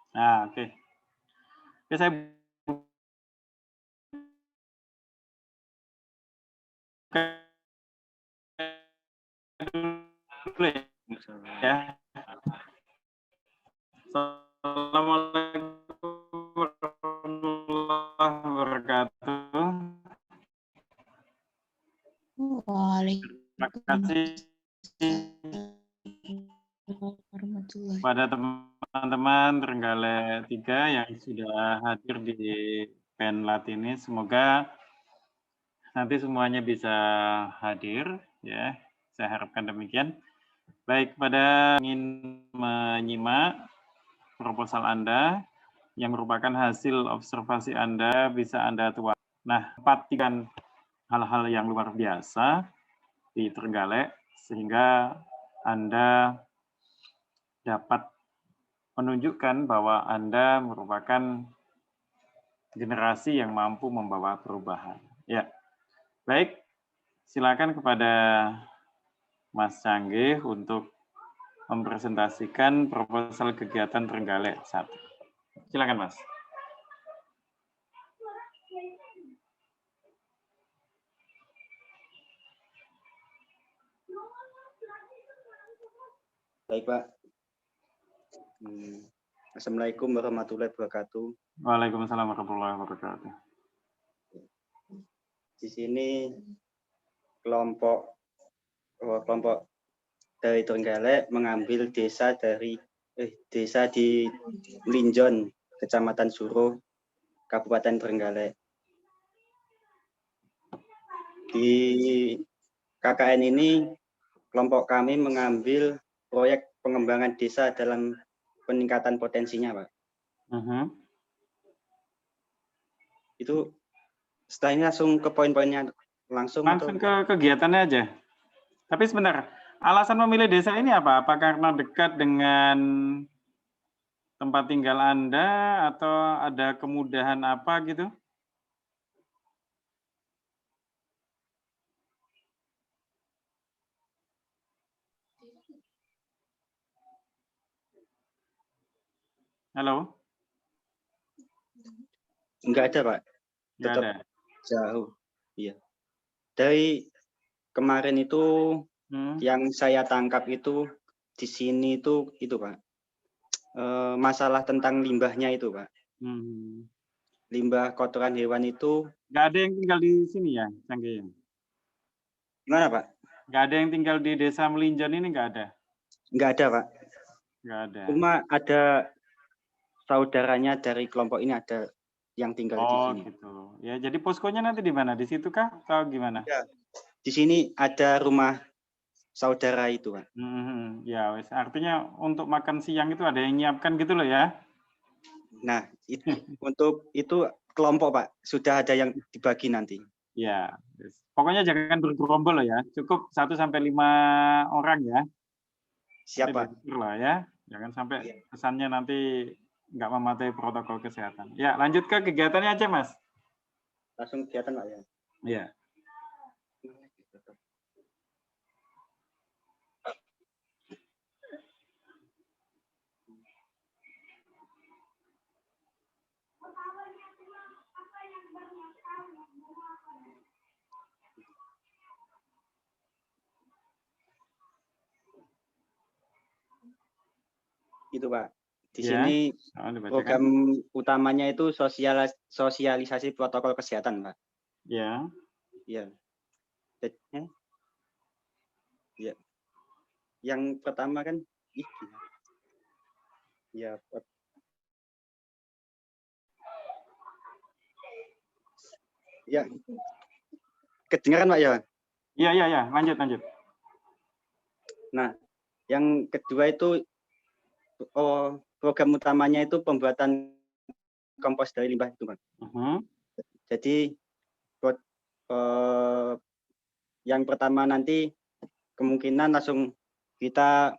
Nah, oke. Oke, saya buka dulu ya. Assalamualaikum warahmatullahi wabarakatuh. Terima kasih Warahmatullahi. pada teman-teman Trenggalek 3 yang sudah hadir di Penlat ini. Semoga nanti semuanya bisa hadir ya. Saya harapkan demikian. Baik, pada ingin menyimak proposal Anda yang merupakan hasil observasi Anda bisa Anda tuang. Nah, perhatikan hal-hal yang luar biasa di Trenggalek sehingga Anda dapat menunjukkan bahwa Anda merupakan generasi yang mampu membawa perubahan. Ya, baik. Silakan kepada Mas Canggih untuk mempresentasikan proposal kegiatan Trenggalek 1. Silakan, Mas. Baik, Pak. Assalamualaikum warahmatullahi wabarakatuh. Waalaikumsalam warahmatullahi wabarakatuh. Di sini kelompok dari Trenggalek mengambil desa di Melinjon, Kecamatan Suruh, Kabupaten Trenggalek. Di KKN ini kelompok kami mengambil proyek pengembangan desa dalam peningkatan potensinya, Pak. Itu setelah ini langsung ke poin-poinnya langsung ke kegiatannya aja. Tapi sebentar, alasan memilih desa ini apa? Apa karena dekat dengan tempat tinggal Anda atau ada kemudahan apa gitu? Halo? Enggak ada, Pak. Enggak Tetap ada. jauh. Iya. Dari kemarin itu yang saya tangkap itu di sini itu Pak. Masalah tentang limbahnya itu, Pak. Limbah kotoran hewan itu. Enggak ada yang tinggal di sini ya, Canggih? Gimana, Pak? Enggak ada yang tinggal di desa Melinjon ini, enggak ada? Enggak ada, Pak. Enggak ada. Cuma ada saudaranya dari kelompok ini ada yang tinggal di sini. Oh, gitu. Ya, jadi poskonya nanti di mana? Di situ kah atau gimana? Ya, di sini ada rumah saudara itu, Pak. Ya, wes. Artinya untuk makan siang itu ada yang nyiapkan gitu loh ya? Nah, untuk itu kelompok, Pak. Sudah ada yang dibagi nanti. Ya, pokoknya jangan bergerombol loh ya. Cukup 1-5 orang ya. Siapa? Lah ya. Jangan sampai kesannya nanti nggak mematuhi protokol kesehatan. Ya, lanjut ke kegiatannya aja, Mas. Langsung kegiatan, Pak ya. Iya. Itu, Pak. Di sini program utamanya itu sosialisasi protokol kesehatan, Pak. Ya. Iya. Ya. Yang pertama kan ya. Ya. Kedengaran, Pak ya? Iya. Lanjut. Nah, yang kedua itu program utamanya itu pembuatan kompos dari limbah itu, Pak. Jadi yang pertama nanti kemungkinan langsung kita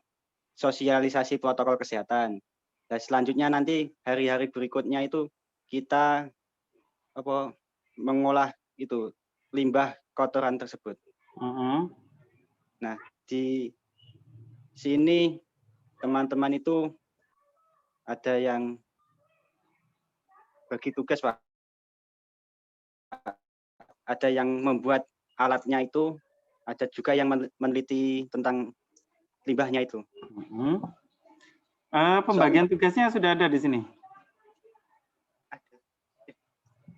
sosialisasi protokol kesehatan. Dan selanjutnya nanti hari-hari berikutnya itu kita mengolah itu limbah kotoran tersebut. Nah, di sini teman-teman itu ada yang bagi tugas, Pak. Ada yang membuat alatnya itu, ada juga yang meneliti tentang limbahnya itu. Pembagian tugasnya sudah ada di sini?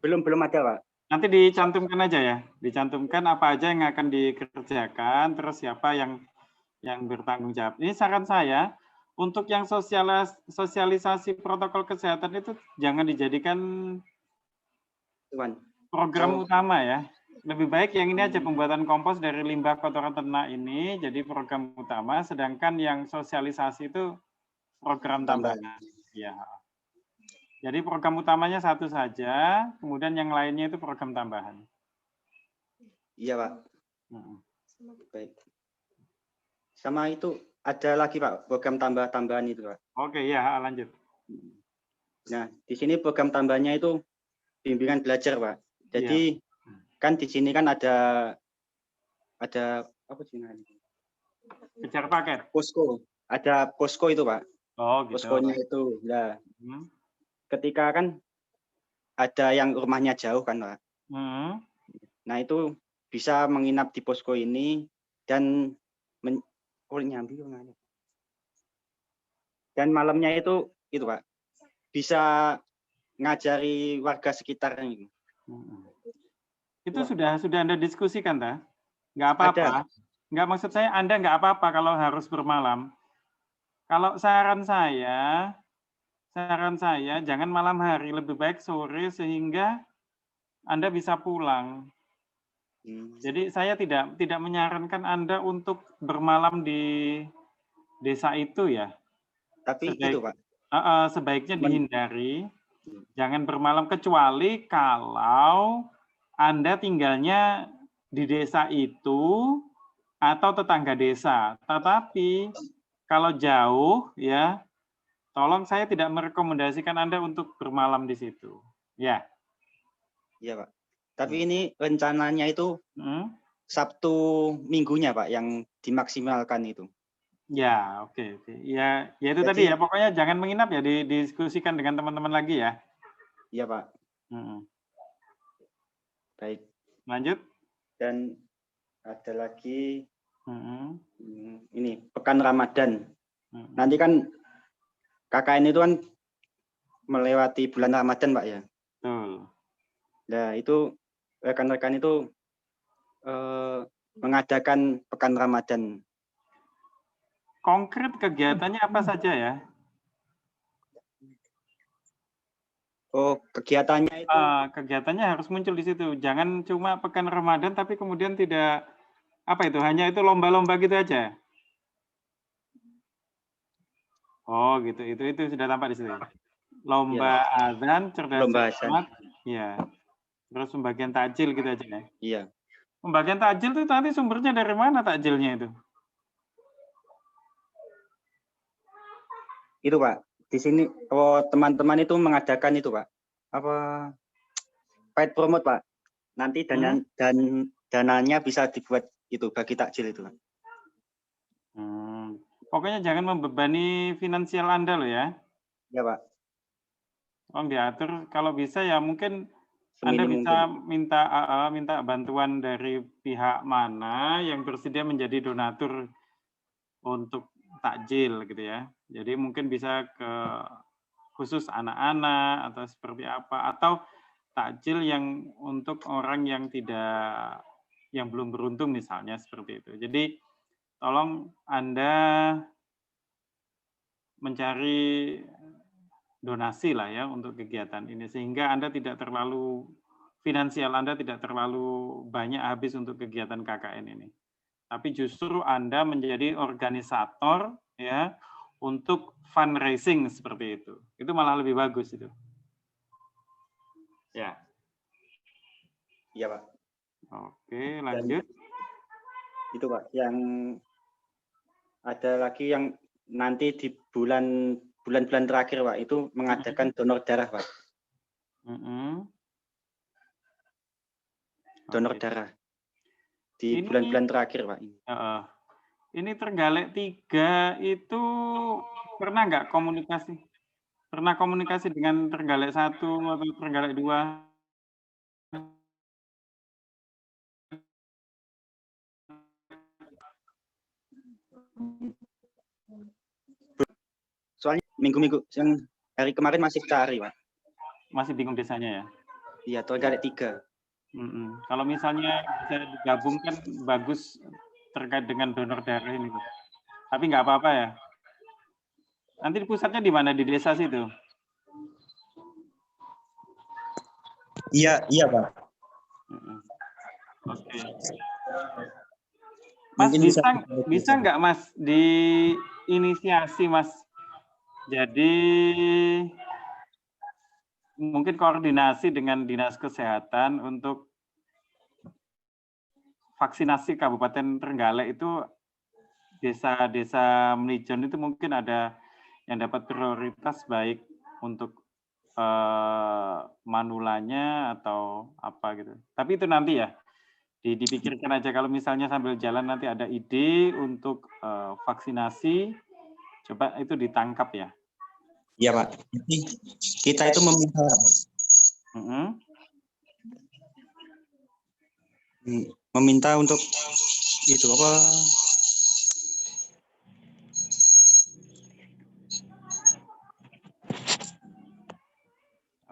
Belum ada, Pak. Nanti dicantumkan aja ya, dicantumkan apa aja yang akan dikerjakan, terus siapa yang bertanggung jawab. Ini saran saya, untuk yang sosialisasi protokol kesehatan itu jangan dijadikan program utama ya. Lebih baik yang ini aja, pembuatan kompos dari limbah kotoran ternak ini jadi program utama, sedangkan yang sosialisasi itu program tambahan. Ya. Jadi program utamanya satu saja, kemudian yang lainnya itu program tambahan. Iya, Pak. Baik. Sama itu ada lagi, Pak, program tambahan itu, Pak. Oke, ya, lanjut. Nah, di sini program tambahannya itu bimbingan belajar, Pak. Jadi kan di sini kan ada apa sih namanya? Kejar paket. Posko. Ada posko itu, Pak. Oh, gitu. Poskonya itu. Nah, ketika kan ada yang rumahnya jauh kan, Pak. Nah, itu bisa menginap di posko ini dan dan malamnya itu Pak, bisa ngajari warga sekitar ini. Itu sudah Anda diskusikan, tak? Nggak apa-apa. Nggak, maksud saya Anda nggak apa-apa kalau harus bermalam. Kalau saran saya jangan malam hari, lebih baik sore sehingga Anda bisa pulang. Jadi saya tidak menyarankan Anda untuk bermalam di desa itu ya. Tapi itu, Pak. Sebaiknya dihindari. Jangan bermalam kecuali kalau Anda tinggalnya di desa itu atau tetangga desa. Tetapi kalau jauh ya, tolong saya tidak merekomendasikan Anda untuk bermalam di situ. Ya. Iya, Pak. Tapi ini rencananya itu Sabtu Minggunya, Pak, yang dimaksimalkan itu. Ya, oke. Ya itu tadi ya, pokoknya jangan menginap ya, didiskusikan dengan teman-teman lagi ya. Iya, Pak. Baik. Lanjut. Dan ada lagi ini pekan Ramadan. Nanti kan KKN itu kan melewati bulan Ramadan, Pak, ya. Nah, itu rekan-rekan itu mengadakan pekan Ramadan. Konkret kegiatannya apa saja ya? Oh, kegiatannya itu. Kegiatannya harus muncul di situ. Jangan cuma pekan Ramadan tapi kemudian tidak hanya itu lomba-lomba gitu aja. Oh, gitu. Itu sudah tampak di situ. Lomba azan, cerdas cermat. Ya. Terus pembagian takjil gitu aja ya. Iya. Pembagian takjil itu nanti sumbernya dari mana takjilnya itu? Itu, Pak. Di sini teman-teman itu mengadakan itu, Pak. Paid promote, Pak. Nanti dananya bisa dibuat itu bagi takjil itu, Pak. Pokoknya jangan membebani finansial Anda loh ya. Ya, Pak. Tolong diatur, kalau bisa ya mungkin Anda bisa minta bantuan dari pihak mana yang bersedia menjadi donatur untuk takjil gitu ya. Jadi mungkin bisa ke khusus anak-anak atau seperti apa, atau takjil yang untuk orang yang belum beruntung misalnya seperti itu. Jadi tolong Anda mencari donasi lah ya untuk kegiatan ini sehingga finansial Anda tidak terlalu banyak habis untuk kegiatan KKN ini. Tapi justru Anda menjadi organisator ya untuk fundraising seperti itu. Itu malah lebih bagus itu. Ya. Iya, Pak. Oke, lanjut. Itu, Pak, yang ada lagi yang nanti di bulan-bulan terakhir, Pak, itu mengadakan donor darah, Pak. Donor darah. Di bulan-bulan terakhir, Pak. Ini Trenggalek 3 itu pernah nggak komunikasi? Pernah komunikasi dengan Trenggalek 1 atau Trenggalek 2? Soalnya minggu-minggu yang hari kemarin masih cari, Pak. Masih bingung desanya ya? Iya, Trenggalek 3. Kalau misalnya bisa digabungkan bagus terkait dengan donor darah ini. Tapi nggak apa-apa ya? Nanti pusatnya di mana? Di desa situ? Iya, Pak. Oke. Mas, bisa nggak Mas diinisiasi Mas? Jadi mungkin koordinasi dengan Dinas Kesehatan untuk vaksinasi Kabupaten Trenggalek itu desa-desa Melijon itu mungkin ada yang dapat prioritas baik untuk manulanya atau apa gitu. Tapi itu nanti ya dipikirkan aja kalau misalnya sambil jalan nanti ada ide untuk vaksinasi, coba itu ditangkap ya. Iya, Pak. Jadi kita itu meminta untuk itu apa?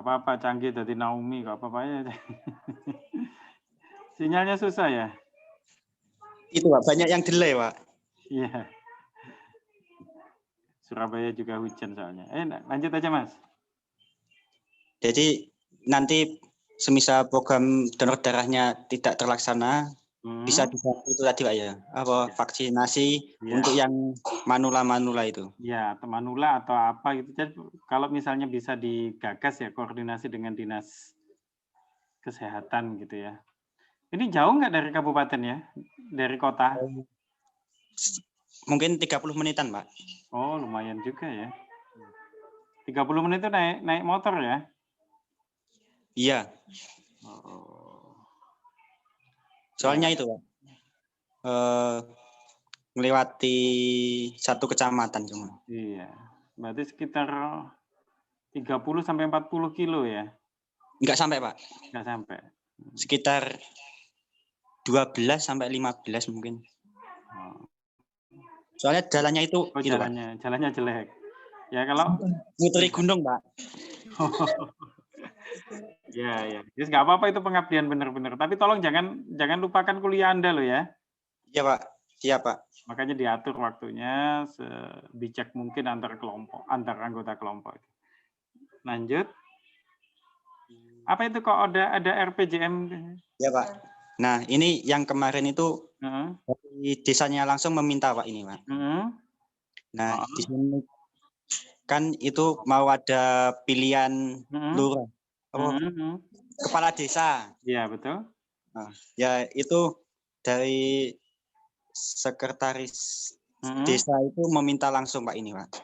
Apa-apa canggih dari Naomi kok apa-apa ya. Sinyalnya susah ya? Itu, Pak, banyak yang delay, Pak. Iya. Surabaya juga hujan soalnya. Lanjut aja, Mas. Jadi nanti semisal program donor darahnya tidak terlaksana, bisa dibantu itu tadi, Pak ya. Apa vaksinasi untuk yang manula itu. Ya, atau manula atau apa gitu. Jadi kalau misalnya bisa digagas ya koordinasi dengan Dinas Kesehatan gitu ya. Ini jauh nggak dari kabupaten ya? Dari kota? Mungkin 30 menitan, Pak. Oh, lumayan juga ya. 30 menit itu naik motor ya? Iya. Soalnya itu, Pak. Melewati satu kecamatan cuma. Iya. Berarti sekitar 30 sampai 40 kilo ya? Enggak sampai, Pak. Enggak sampai. Sekitar 12 sampai 15 mungkin. Soalnya jalannya itu gitu, jalannya jelek. Ya kalau nguturi gunung, Pak. Ya. Jadi nggak apa-apa itu pengabdian benar-benar. Tapi tolong jangan lupakan kuliah Anda loh ya. Iya, Pak. Iya, Pak. Makanya diatur waktunya sebijak mungkin antar anggota kelompok. Lanjut. Apa itu kok ada RPJM? Ya, Pak. Nah, ini yang kemarin itu dari desanya langsung meminta, Pak, ini, Pak. Nah, di sini kan itu mau ada pilihan lurah, kepala desa. Iya, betul. Nah, ya itu dari sekretaris desa itu meminta langsung, Pak, ini, Pak.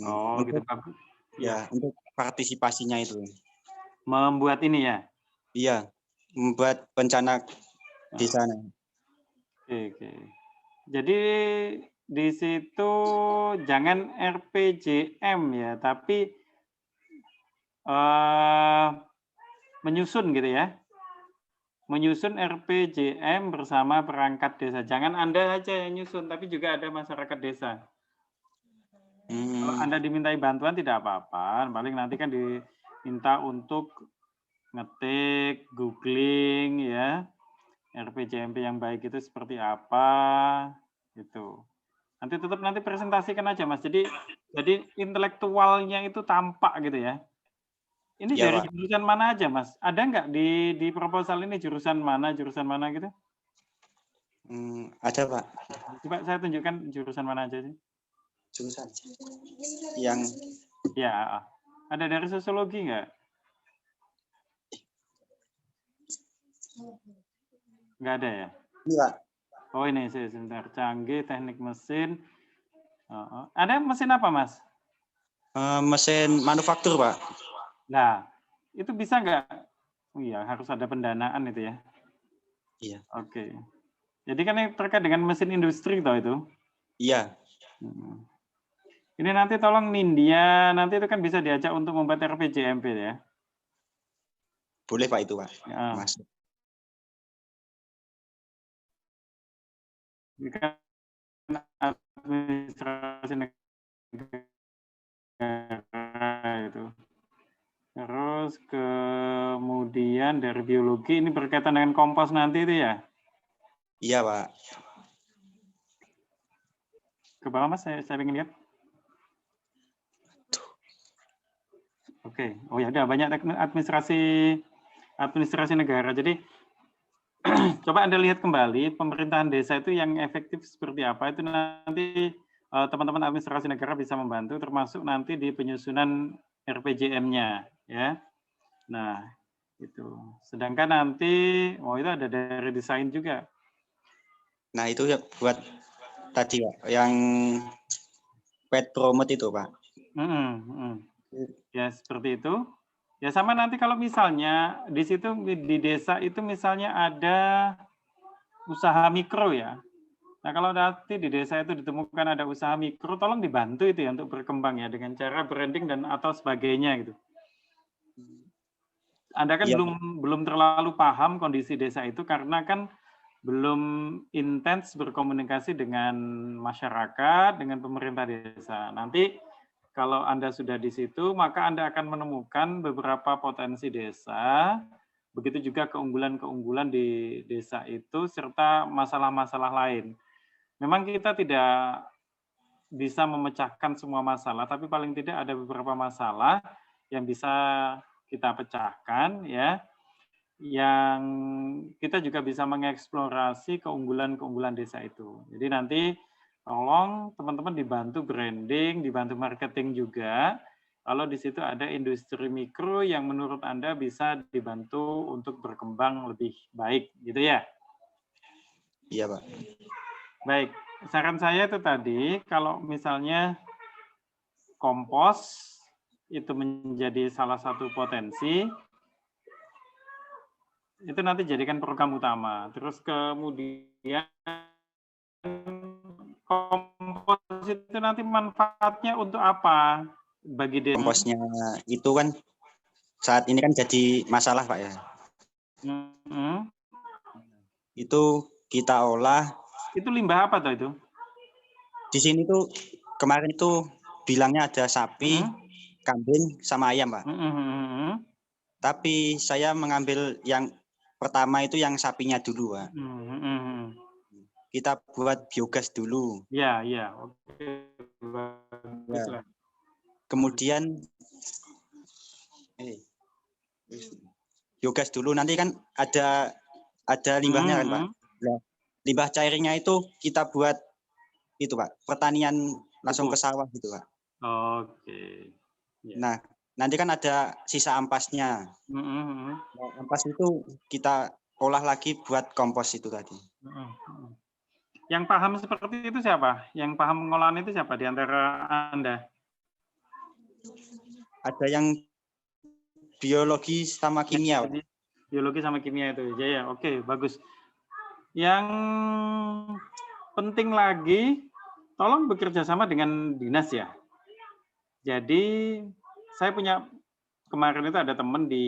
Oh, gitu, Pak. Ya, untuk partisipasinya itu. Membuat ini ya? Iya, membuat rencana di sana. Oke. Jadi di situ jangan RPJM ya, tapi menyusun gitu ya. Menyusun RPJM bersama perangkat desa. Jangan Anda aja yang nyusun, tapi juga ada masyarakat desa. Kalau Anda dimintai bantuan tidak apa-apa, paling nanti kan diminta untuk ngetik, googling ya, RPJMP yang baik itu seperti apa, gitu. Nanti presentasikan aja Mas. Jadi intelektualnya itu tampak gitu ya. Ini ya, dari Pak. Jurusan mana aja Mas? Ada nggak di proposal ini jurusan mana gitu? Ada, Pak. Coba saya tunjukkan jurusan mana aja sih. Jurusan yang ya ada dari sosiologi nggak? Nggak ada ya? Iya. Oh ini sebentar, canggih teknik mesin. Ada mesin apa Mas? Mesin manufaktur, Pak. Nah itu bisa nggak? Oh iya harus ada pendanaan itu ya. Iya. Oke. Jadi kan yang terkait dengan mesin industri toh itu? Iya. Ini nanti tolong Nindya, nanti itu kan bisa diajak untuk membuat RPJMP ya. Boleh Pak itu Pak. Ya. Mas. Ini kan administrasi negara itu. Terus kemudian dari biologi ini berkaitan dengan kompos nanti itu ya? Iya Pak. Ke bawah Mas, saya ingin lihat. Oke, oh ya udah banyak administrasi negara. Jadi coba Anda lihat kembali pemerintahan desa itu yang efektif seperti apa, itu nanti teman-teman administrasi negara bisa membantu, termasuk nanti di penyusunan RPJM-nya ya. Nah, itu. Sedangkan nanti itu ada dari desain juga. Nah, itu ya buat tadi Pak, yang pet promote itu Pak. Ya, seperti itu. Ya sama nanti kalau misalnya di situ di desa itu misalnya ada usaha mikro ya. Nah kalau nanti di desa itu ditemukan ada usaha mikro, tolong dibantu itu ya untuk berkembang ya dengan cara branding dan atau sebagainya gitu. Anda kan Ya. belum terlalu paham kondisi desa itu karena kan belum intens berkomunikasi dengan masyarakat, dengan pemerintah desa. Nanti kalau Anda sudah di situ, maka Anda akan menemukan beberapa potensi desa, begitu juga keunggulan-keunggulan di desa itu, serta masalah-masalah lain. Memang kita tidak bisa memecahkan semua masalah, tapi paling tidak ada beberapa masalah yang bisa kita pecahkan, ya, yang kita juga bisa mengeksplorasi keunggulan-keunggulan desa itu. Jadi nanti tolong teman-teman dibantu branding, dibantu marketing juga. Kalau di situ ada industri mikro yang menurut Anda bisa dibantu untuk berkembang lebih baik, gitu ya? Iya, Pak. Baik, saran saya itu tadi, kalau misalnya kompos itu menjadi salah satu potensi, itu nanti jadikan program utama. Terus kemudian kompos itu nanti manfaatnya untuk apa bagi desa? Komposnya itu kan saat ini kan jadi masalah Pak ya. Itu kita olah. Itu limbah apa tuh itu? Di sini tuh kemarin itu bilangnya ada sapi, kambing, sama ayam Pak. Tapi saya mengambil yang pertama itu yang sapinya dulu Pak. Kita buat biogas dulu. Iya. Oke. Ya. Kemudian biogas dulu, nanti kan ada limbahnya kan Pak. Nah, limbah cairnya itu kita buat itu Pak, pertanian langsung ke sawah gitu Pak. Oke. Ya. Nah, nanti kan ada sisa ampasnya. Nah, ampas itu kita olah lagi buat kompos itu tadi. Yang paham seperti itu siapa? Yang paham pengolahan itu siapa di antara Anda? Ada yang biologi sama kimia. Biologi sama kimia itu. Ya, oke, bagus. Yang penting lagi, tolong bekerja sama dengan dinas ya. Jadi, saya punya kemarin itu ada teman di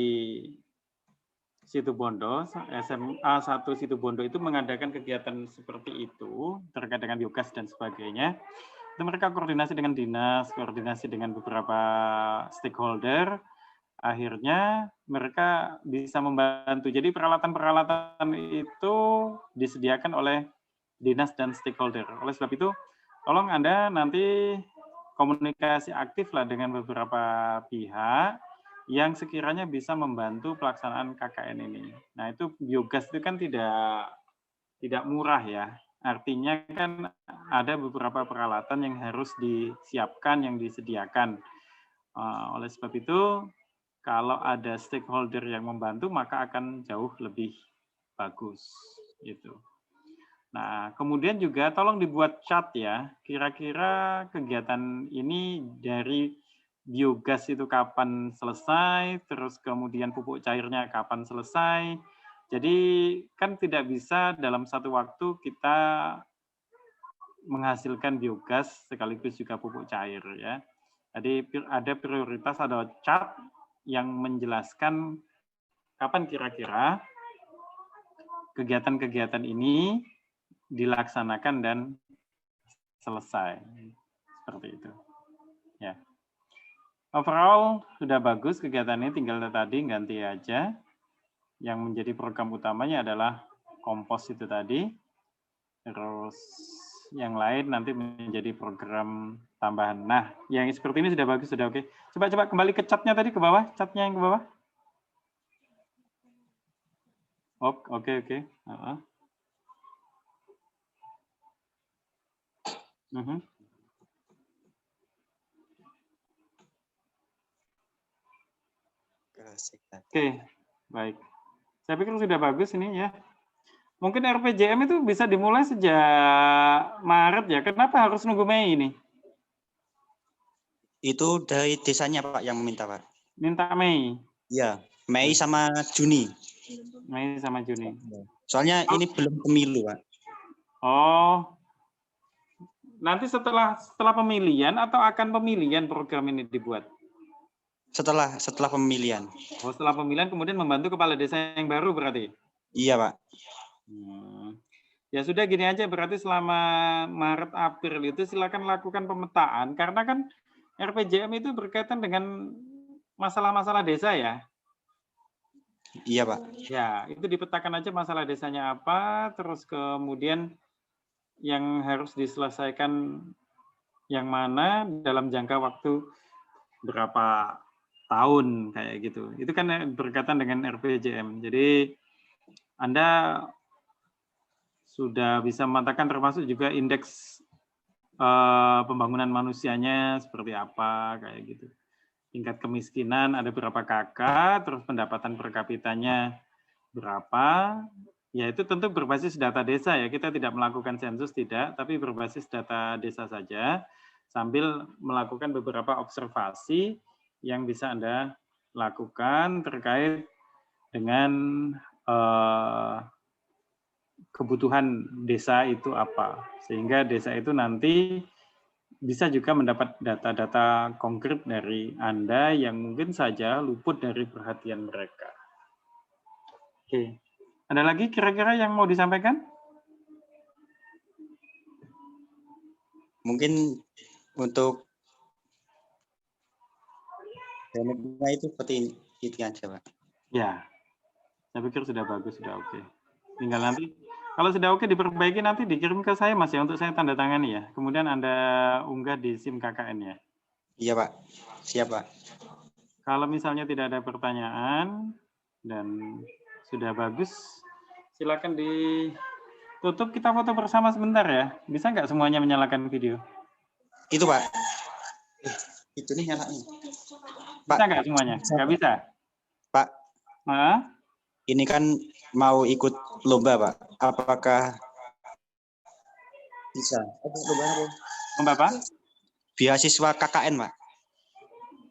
Situbondo, SMA 1 Situbondo itu mengadakan kegiatan seperti itu terkait dengan biogas dan sebagainya. Itu mereka koordinasi dengan dinas, koordinasi dengan beberapa stakeholder, akhirnya mereka bisa membantu. Jadi peralatan-peralatan itu disediakan oleh dinas dan stakeholder. Oleh sebab itu, tolong Anda nanti komunikasi aktif lah dengan beberapa pihak yang sekiranya bisa membantu pelaksanaan KKN ini. Nah, itu biogas itu kan tidak murah ya. Artinya kan ada beberapa peralatan yang harus disiapkan, yang disediakan. Oleh sebab itu, kalau ada stakeholder yang membantu, maka akan jauh lebih bagus. Gitu. Nah, kemudian juga tolong dibuat chart ya, kira-kira kegiatan ini dari biogas itu kapan selesai, terus kemudian pupuk cairnya kapan selesai. Jadi kan tidak bisa dalam satu waktu kita menghasilkan biogas sekaligus juga pupuk cair ya. Jadi ada prioritas, ada chart yang menjelaskan kapan kira-kira kegiatan-kegiatan ini dilaksanakan dan selesai. Seperti itu. Ya. Overall sudah bagus kegiatannya, tinggal tadi ganti aja. Yang menjadi program utamanya adalah kompos itu tadi. Terus yang lain nanti menjadi program tambahan. Nah, yang seperti ini sudah bagus, sudah oke. Coba kembali ke catnya tadi ke bawah, catnya yang ke bawah. Oke. Oke, baik. Saya pikir sudah bagus ini ya. Mungkin RPJM itu bisa dimulai sejak Maret ya. Kenapa harus nunggu Mei ini? Itu dari desanya Pak yang meminta Pak. Minta Mei? Iya, Mei sama Juni. Mei sama Juni. Soalnya ini belum pemilu Pak. Oh, nanti setelah pemilihan atau akan pemilihan program ini dibuat? Setelah pemilihan. Oh, setelah pemilihan kemudian membantu kepala desa yang baru berarti? Iya Pak. Ya sudah gini aja, berarti selama Maret April itu silakan lakukan pemetaan karena kan RPJM itu berkaitan dengan masalah-masalah desa ya. Iya Pak. Ya, itu dipetakan aja masalah desanya apa, terus kemudian yang harus diselesaikan yang mana dalam jangka waktu berapa tahun kayak gitu. Itu kan berkaitan dengan RPJM. Jadi Anda sudah bisa memetakan termasuk juga indeks pembangunan manusianya seperti apa kayak gitu. Tingkat kemiskinan ada berapa kakak, terus pendapatan per kapitanya berapa. Ya itu tentu berbasis data desa ya. Kita tidak melakukan sensus tidak, tapi berbasis data desa saja sambil melakukan beberapa observasi yang bisa Anda lakukan terkait dengan kebutuhan desa itu apa, sehingga desa itu nanti bisa juga mendapat data-data konkret dari Anda yang mungkin saja luput dari perhatian mereka. Oke, ada lagi kira-kira yang mau disampaikan? Mungkin untuk itu seperti itu aja Pak. Ya, saya pikir sudah bagus, sudah oke. Tinggal nanti kalau sudah oke diperbaiki nanti dikirim ke saya Mas ya untuk saya tanda tangani ya. Kemudian Anda unggah di SIM KKN ya. Iya Pak. Siap Pak. Kalau misalnya tidak ada pertanyaan dan sudah bagus, silakan ditutup, kita foto bersama sebentar ya. Bisa nggak semuanya menyalakan video? Itu Pak. Itu nih nyalain. Bisa nggak semuanya? Nggak bisa? Pak. Hah? Ini kan mau ikut lomba Pak. Apakah bisa? Lomba apa? Beasiswa KKN Pak.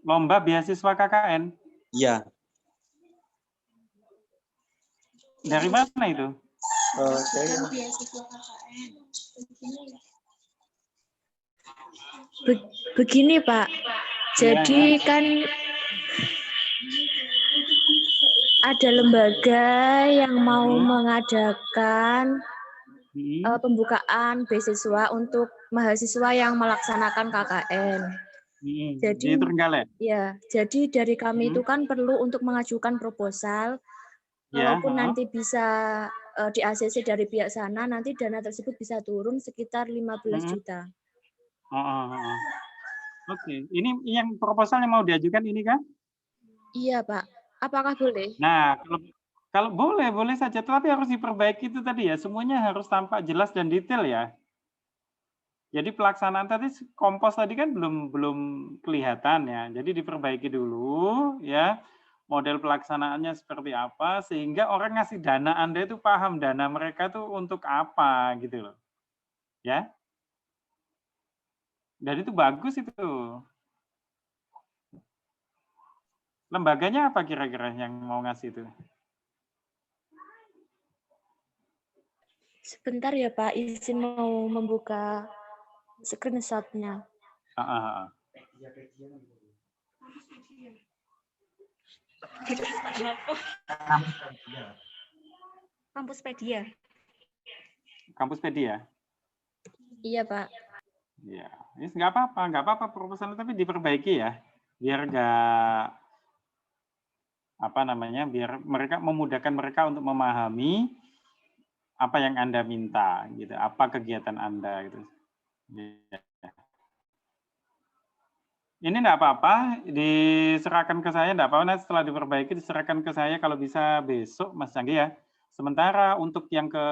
Lomba beasiswa KKN? Iya. Dari mana itu? Beasiswa KKN. Begini Pak, jadi kan ada lembaga yang mau mengadakan pembukaan beasiswa untuk mahasiswa yang melaksanakan KKN. Jadi ya, jadi dari kami itu kan perlu untuk mengajukan proposal. Walaupun nanti bisa di ACC dari pihak sana, nanti dana tersebut bisa turun sekitar 15 juta. Oke, ini yang proposal yang mau diajukan ini kan? Iya Pak, apakah boleh? Nah, kalau boleh saja, tapi harus diperbaiki itu tadi ya, semuanya harus tampak jelas dan detail ya. Jadi pelaksanaan tadi kompos tadi kan belum kelihatan ya, jadi diperbaiki dulu ya. Model pelaksanaannya seperti apa, sehingga orang ngasih dana Anda itu paham dana mereka itu untuk apa gitu loh. Ya. Dan itu bagus itu. Lembaganya apa kira-kira yang mau ngasih itu? Sebentar ya Pak, izin mau membuka screenshot-nya. Kampuspedia. Kampuspedia? Iya, Pak. Ya, ini nggak apa-apa proposalnya, tapi diperbaiki ya, biar nggak biar mereka memudahkan mereka untuk memahami apa yang Anda minta, gitu, apa kegiatan Anda, gitu. Ya. Ini enggak apa-apa, diserahkan ke saya, enggak apa-apa, setelah diperbaiki diserahkan ke saya kalau bisa besok, Mas Canggi ya. Sementara untuk yang ke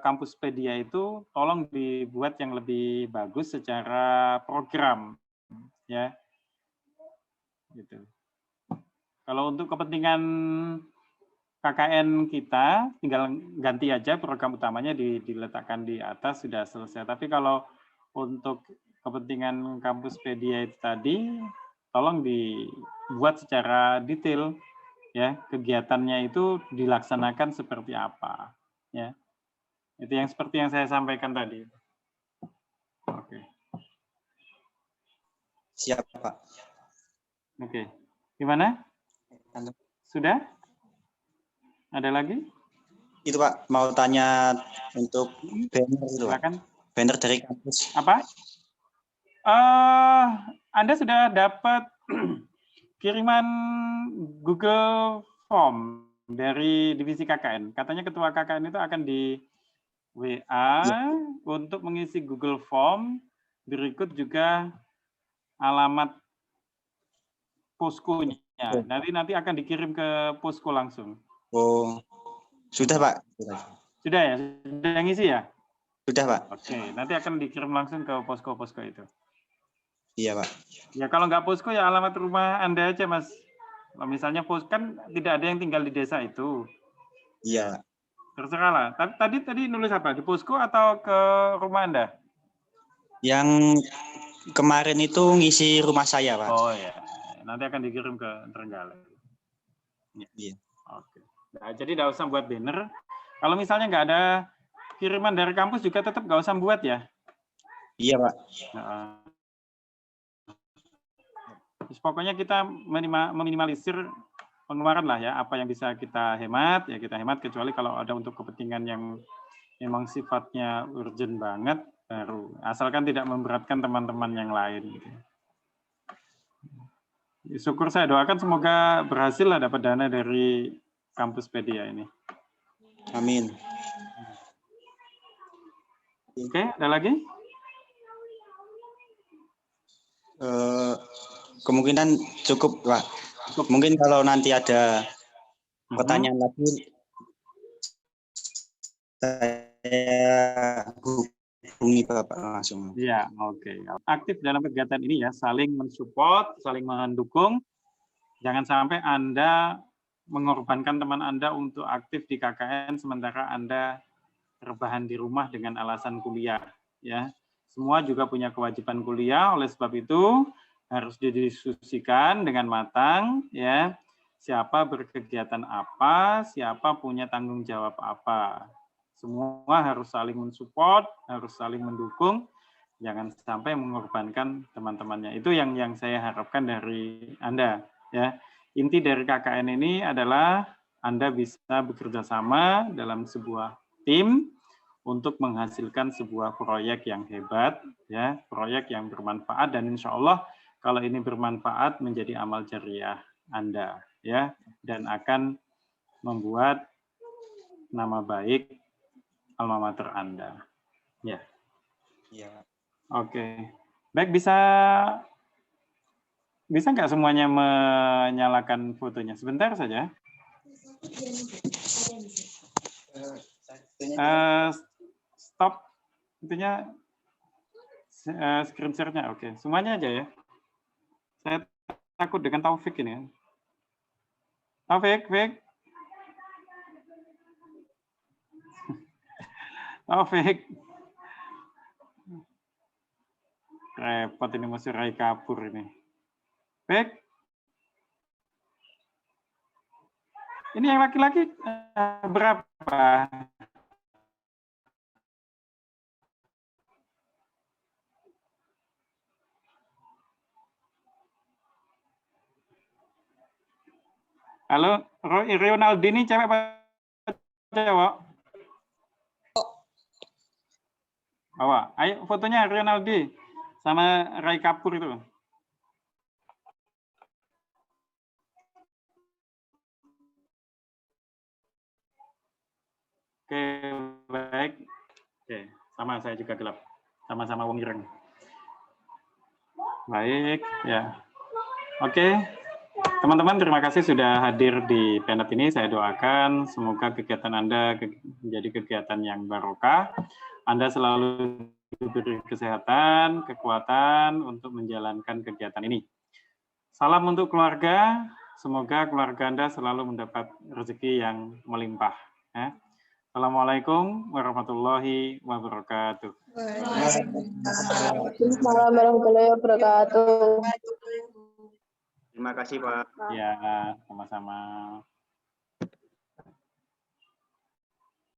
Kampuspedia itu tolong dibuat yang lebih bagus secara program, ya. Gitu. Kalau untuk kepentingan KKN kita, tinggal ganti aja program utamanya diletakkan di atas, sudah selesai. Tapi kalau untuk kepentingan Kampuspedia itu tadi, tolong dibuat secara detail, ya, kegiatannya itu dilaksanakan seperti apa, ya. Itu yang seperti yang saya sampaikan tadi. Oke. Siap, Pak. Oke. Gimana? Sudah? Ada lagi? Itu Pak, mau tanya untuk banner itu, Pak. Silakan. Banner dari kampus. Apa? Anda sudah dapat kiriman Google Form dari divisi KKN. Katanya ketua KKN itu akan di WA ya, untuk mengisi Google Form. Berikut juga alamat poskonya. Nanti akan dikirim ke posko langsung. Oh, sudah Pak. Sudah ya? Sudah ngisi ya? Sudah Pak. Oke, nanti akan dikirim langsung ke posko-posko itu. Iya Pak. Ya kalau nggak posko ya alamat rumah Anda aja Mas. Kalau misalnya posko kan tidak ada yang tinggal di desa itu. Iya. Terserah lah. Tadi nulis apa? Di posko atau ke rumah Anda? Yang kemarin itu ngisi rumah saya Pak. Oh ya, nanti akan dikirim ke Trenggalek. Iya. Oke. Nah, jadi nggak usah buat banner. Kalau misalnya nggak ada kiriman dari kampus juga tetap nggak usah buat ya. Iya Pak. Pokoknya kita meminimalisir pengeluaran lah ya, apa yang bisa kita hemat ya kita hemat, kecuali kalau ada untuk kepentingan yang memang sifatnya urgent banget baru, asalkan tidak memberatkan teman-teman yang lain gitu. Syukur saya doakan semoga berhasil lah dapat dana dari Kampuspedia ini. Amin. Oke, ada lagi? Kemungkinan cukup Pak. Mungkin kalau nanti ada pertanyaan lagi, saya hubungi Bapak langsung. Ya, oke. Aktif dalam kegiatan ini ya, saling mensupport, saling mendukung. Jangan sampai Anda mengorbankan teman Anda untuk aktif di KKN sementara Anda rebahan di rumah dengan alasan kuliah. Ya, semua juga punya kewajiban kuliah, oleh sebab itu harus didiskusikan dengan matang, ya. Siapa berkegiatan apa, siapa punya tanggung jawab apa. Semua harus saling mensupport, harus saling mendukung, jangan sampai mengorbankan teman-temannya. Itu yang saya harapkan dari Anda, ya. Inti dari KKN ini adalah Anda bisa bekerja sama dalam sebuah tim untuk menghasilkan sebuah proyek yang hebat, ya, proyek yang bermanfaat, dan insya Allah kalau ini bermanfaat menjadi amal jariah Anda, ya, dan akan membuat nama baik alma mater Anda. Ya. Ya. Oke. Baik, bisa nggak semuanya menyalakan fotonya? Sebentar saja. Stop. Intinya screen share-nya. Oke. Semuanya aja ya. Saya takut dengan Taufik ini. Taufik. Taufik. Repot ini masih Rai kabur ini. Baik. Ini yang laki-laki berapa? Halo, Ronaldi ini cewek apa cowok? Bawa. Ayo fotonya Ronaldi sama Rai Kapur itu. Oke, baik. Oke, sama saya juga gelap. Sama-sama wong ireng. Baik, ya. Oke. Teman-teman, terima kasih sudah hadir di PNET ini. Saya doakan semoga kegiatan Anda menjadi kegiatan yang barokah. Anda selalu diberi kesehatan, kekuatan untuk menjalankan kegiatan ini. Salam untuk keluarga. Semoga keluarga Anda selalu mendapat rezeki yang melimpah. Ya. Assalamualaikum warahmatullahi wabarakatuh. Waalaikumsalam warahmatullahi wabarakatuh. Terima kasih, Pak. Ya, sama-sama.